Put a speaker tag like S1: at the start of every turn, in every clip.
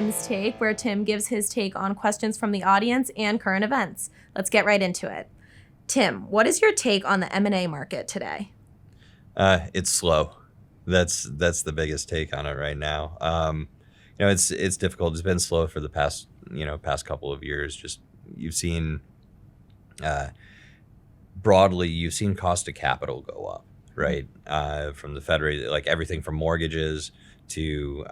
S1: Tim's Take, where Tim gives his take on questions from the audience and current events. Let's get right into it. Tim, what is your take on the M&A market today?
S2: It's slow. That's the biggest take on it right now. It's difficult. It's been slow for the past couple of years. Just you've seen broadly, you've seen cost of capital go up, right? From the Fed rate, like everything from mortgages to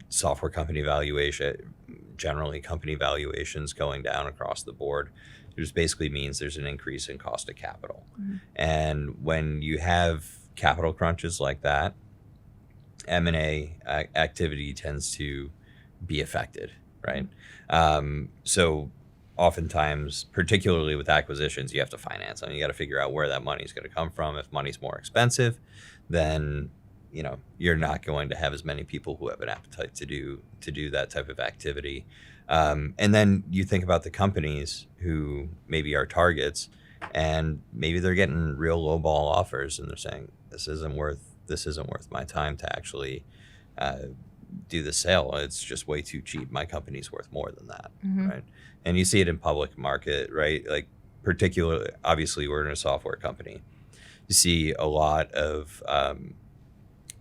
S2: software company valuation, generally company valuations going down across the board. It just basically means there's an increase in cost of capital. Mm-hmm. And when you have capital crunches like that, M&A activity tends to be affected, right? So oftentimes, particularly with acquisitions, you have to finance them. You got to figure out where that money is going to come from. If money's more expensive, then you're not going to have as many people who have an appetite to do that type of activity. And then you think about the companies who maybe are targets, and maybe they're getting real lowball offers, and they're saying this isn't worth my time to actually do the sale. It's just way too cheap. My company's worth more than that, right? And you see it in public market, right? Like particularly, obviously, we're in a software company. You see a lot of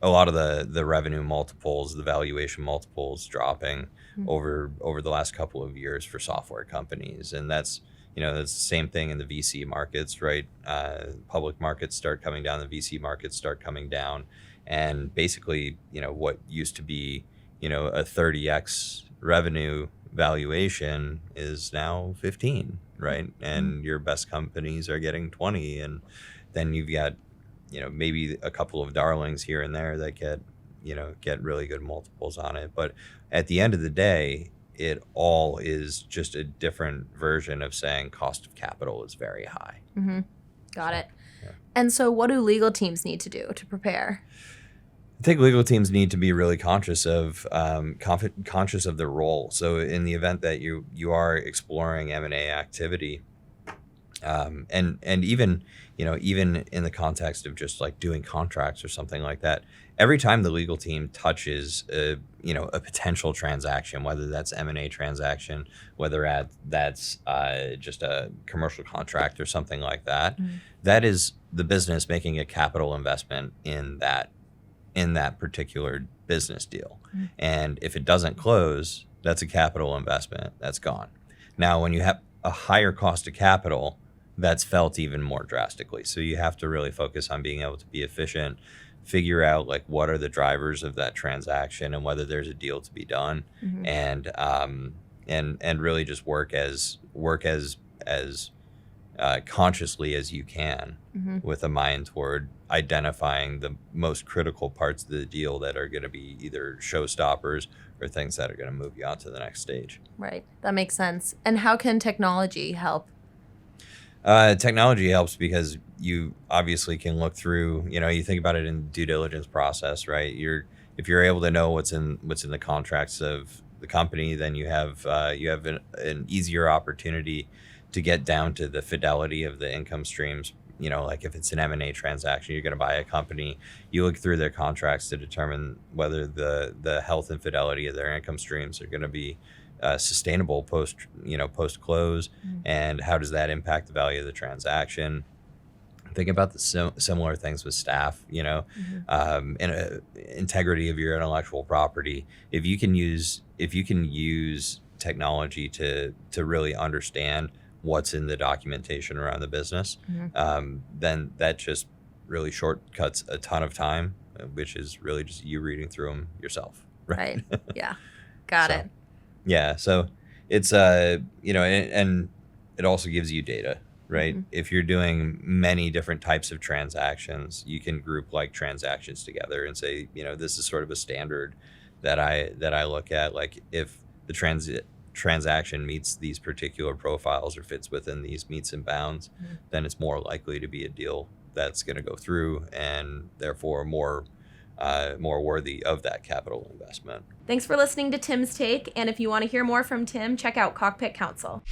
S2: the revenue multiples, the valuation multiples dropping over the last couple of years for software companies, and that's the same thing in the VC markets, right? Public markets start coming down, the VC markets start coming down, and basically, what used to be, a 30x revenue valuation is now 15, right? And your best companies are getting 20, and then you've got, maybe a couple of darlings here and there that get really good multiples on it. But at the end of the day, it all is just a different version of saying cost of capital is very high.
S1: Mm-hmm. Got it. Yeah. And so what do legal teams need to do to prepare?
S2: I think legal teams need to be really conscious of their role. So in the event that you are exploring M&A activity, and even in the context of just like doing contracts or something like that, every time the legal team touches a potential transaction, whether that's M&A transaction, whether that's just a commercial contract or something like that, that is the business making a capital investment in that particular business deal. And if it doesn't close, that's a capital investment that's gone. Now, when you have a higher cost of capital, that's felt even more drastically. So you have to really focus on being able to be efficient, figure out like what are the drivers of that transaction and whether there's a deal to be done, and really just work as consciously as you can with a mind toward identifying the most critical parts of the deal that are going to be either showstoppers or things that are going to move you on to the next stage.
S1: Right. That makes sense. And how can technology help?
S2: Technology helps because you obviously can look through, you think about it in the due diligence process, right? If you're able to know what's in the contracts of the company, then you have an easier opportunity to get down to the fidelity of the income streams. Like if it's an M&A transaction, you're going to buy a company, you look through their contracts to determine whether the health and fidelity of their income streams are going to be sustainable post close, and how does that impact the value of the transaction. Think about the similar things with staff, and integrity of your intellectual property. If you can use technology to really understand what's in the documentation around the business, then that just really shortcuts a ton of time, which is really just you reading through them yourself.
S1: Right. Yeah. Got it.
S2: Yeah, so it's and it also gives you data, right? If you're doing many different types of transactions, you can group like transactions together and say, this is sort of a standard that I look at. Like if the transaction meets these particular profiles or fits within these meets and bounds, then it's more likely to be a deal that's going to go through, and therefore more worthy of that capital investment.
S1: Thanks for listening to Tim's Take, and if you want to hear more from Tim, check out Cockpit Counsel.